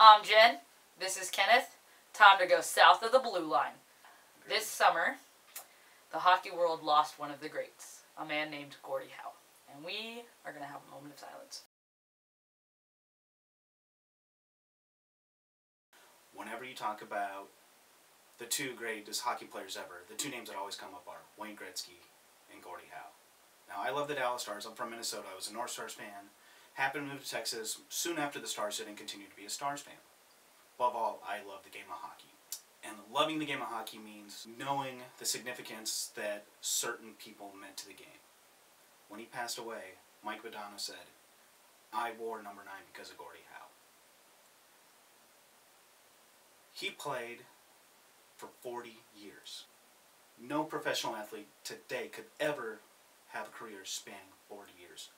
I'm Jen. This is Kenneth. Time to go south of the blue line. This summer, the hockey world lost one of the greats, a man named Gordie Howe. And we are going to have a moment of silence. Whenever you talk about the two greatest hockey players ever, the two names that always come up are Wayne Gretzky and Gordie Howe. Now, I love the Dallas Stars. I'm from Minnesota. I was a North Stars fan. Happened to move to Texas soon after the Stars did and continued to be a Stars fan. Above all, I love the game of hockey. And loving the game of hockey means knowing the significance that certain people meant to the game. When he passed away, Mike Vadano said, "I wore number 9 because of Gordie Howe." He played for 40 years. No professional athlete today could ever have a career spanning 40 years.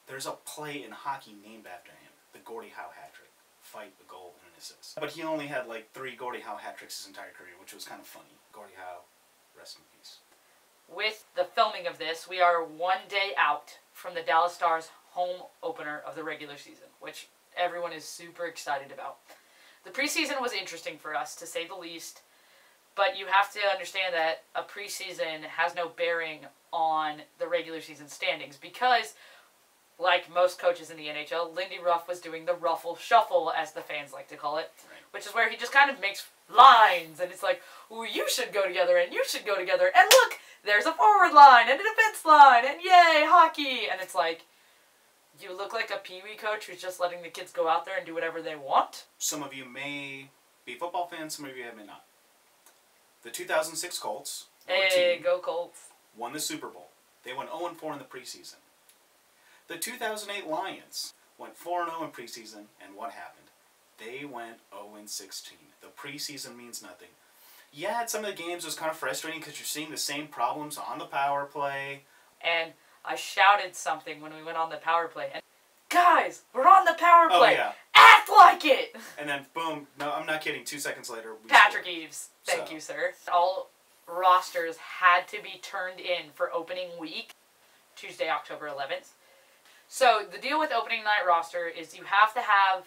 There's a play in hockey named after him, the Gordie Howe hat trick. Fight, a goal, and an assist. But he only had like 3 Gordie Howe hat tricks his entire career, which was kind of funny. Gordie Howe, rest in peace. With the filming of this, we are 1 day out from the Dallas Stars home opener of the regular season, which everyone is super excited about. The preseason was interesting for us, to say the least, but you have to understand that a preseason has no bearing on the regular season standings because, like most coaches in the NHL, Lindy Ruff was doing the ruffle shuffle, as the fans like to call it, which is where he just kind of makes lines, and it's like, ooh, you should go together, and you should go together, and look, there's a forward line, and a defense line, and yay, hockey, and it's like, you look like a pee-wee coach who's just letting the kids go out there and do whatever they want. Some of you may be football fans, some of you may not. The 2006 Colts, hey, go Colts, won the Super Bowl. They went 0-4 in the preseason. The 2008 Lions went 4-0 in preseason, and what happened? They went 0-16. The preseason means nothing. Yeah, some of the games was kind of frustrating because you're seeing the same problems on the power play. And I shouted something when we went on the power play. And guys, we're on the power play. Oh, yeah. Act like it! And then, boom, no, I'm not kidding, 2 seconds later, we Patrick scored. Eves. Thank you, sir. All rosters had to be turned in for opening week, Tuesday, October 11th. So the deal with opening night roster is you have to have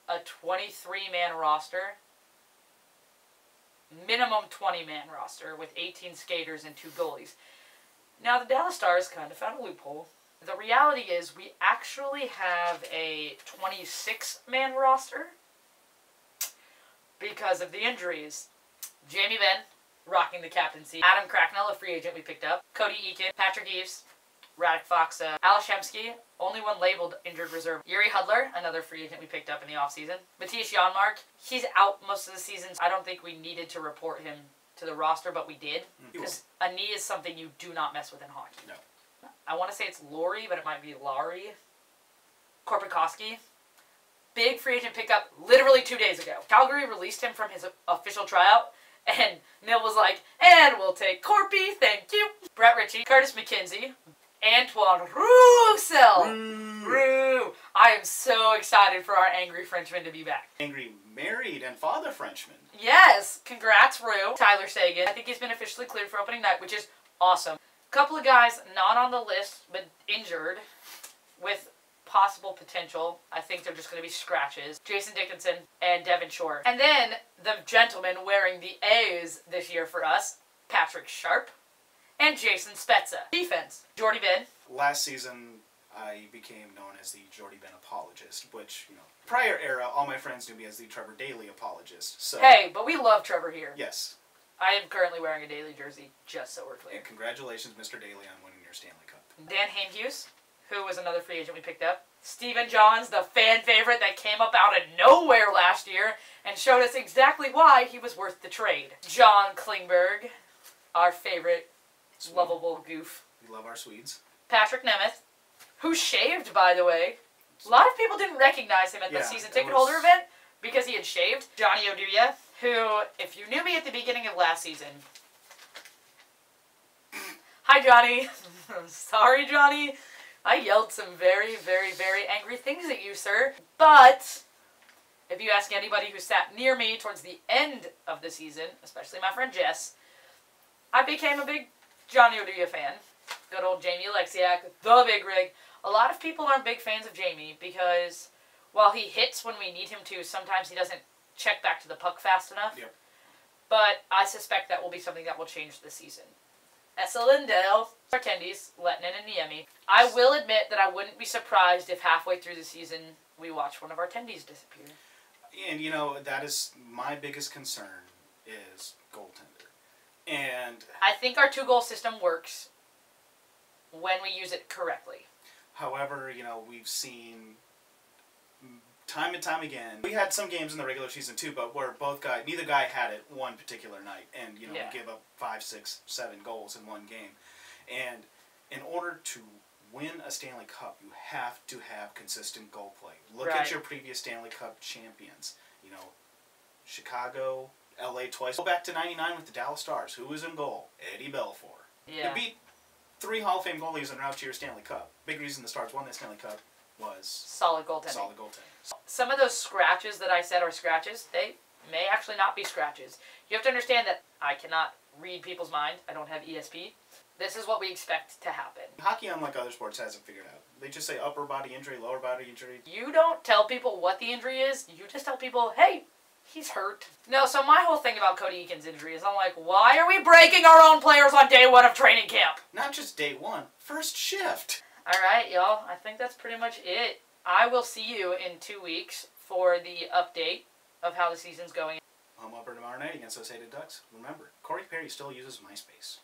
a 23-man roster, minimum 20-man roster with 18 skaters and 2 goalies. Now the Dallas Stars kind of found a loophole. The reality is we actually have a 26-man roster because of the injuries. Jamie Benn, rocking the captaincy. Adam Cracknell, a free agent we picked up. Cody Eakin, Patrick Eves, Radek Faksa, Alex Hemsky, only one labeled injured reserve. Yuri Hudler, another free agent we picked up in the offseason. Matthias Janmark, he's out most of the season. I don't think we needed to report him to the roster, but we did. Because a knee is something you do not mess with in hockey. No. I want to say it's Laurie, but it might be Laurie. Korpikoski, big free agent pickup literally 2 days ago. Calgary released him from his official tryout, and Mill was like, and we'll take Corpy, thank you. Brett Ritchie, Curtis McKenzie, Antoine Roussel. Roo. I am so excited for our angry Frenchman to be back. Angry married and father Frenchman. Yes, congrats, Roo. Tyler Sagan. I think he's been officially cleared for opening night, which is awesome. Couple of guys not on the list, but injured with possible potential. I think they're just going to be scratches. Jason Dickinson and Devin Shore. And then the gentleman wearing the A's this year for us, Patrick Sharp and Jason Spezza. Defense, Jordie Benn. Last season, I became known as the Jordie Benn apologist, which, you know, prior era, all my friends knew me as the Trevor Daley apologist. So, hey, but we love Trevor here. yes. I am currently wearing a Daley jersey, just so we're clear. And congratulations, Mr. Daley, on winning your Stanley Cup. Dan Hainhughes, who was another free agent we picked up. Stephen Johns, the fan favorite that came up out of nowhere last year and showed us exactly why he was worth the trade. John Klingberg, our favorite Swede. lovable goof. We love our Swedes. Patrick Nemeth, who shaved, by the way. A lot of people didn't recognize him at the season ticket holder event because he had shaved. Johnny Oduya, who, if you knew me at the beginning of last season... Hi, Johnny. Sorry, Johnny. I yelled some very, very, very angry things at you, sir. But if you ask anybody who sat near me towards the end of the season, especially my friend Jess, I became a big Johnny Oduya fan. Good old Jamie Alexiak, the Big Rig. A lot of people aren't big fans of Jamie because while he hits when we need him to, sometimes he doesn't check back to the puck fast enough. Yep. But I suspect that will be something that will change this season. Esselindale, our attendees, Lettinen and Niemi. I will admit that I wouldn't be surprised if halfway through the season we watch one of our attendees disappear. And, you know, that is my biggest concern is goaltender. And I think our 2-goal system works when we use it correctly. However, you know, we've seen time and time again. We had some games in the regular season too, but where neither guy had it one particular night, and you know, we give up 5, 6, 7 goals in one game. And in order to win a Stanley Cup, you have to have consistent goal play. Look at your previous Stanley Cup champions. You know, Chicago, LA twice. Go back to '99 with the Dallas Stars. Who was in goal? Eddie Belfour. Yeah. To beat 3 Hall of Fame goalies en route to your Stanley Cup. Big reason the Stars won that Stanley Cup was solid goaltending. Solid goaltending. Some of those scratches that I said are scratches, they may actually not be scratches. You have to understand that I cannot read people's mind. I don't have ESP. This is what we expect to happen. Hockey, unlike other sports, hasn't figured out. They just say upper body injury, lower body injury. You don't tell people what the injury is. You just tell people, hey, he's hurt. No, so my whole thing about Cody Eakin's injury is I'm like, why are we breaking our own players on day 1 of training camp? Not just day 1, first shift. All right, y'all. I think that's pretty much it. I will see you in 2 weeks for the update of how the season's going. Home opener tomorrow night against Associated Ducks. Remember, Corey Perry still uses MySpace.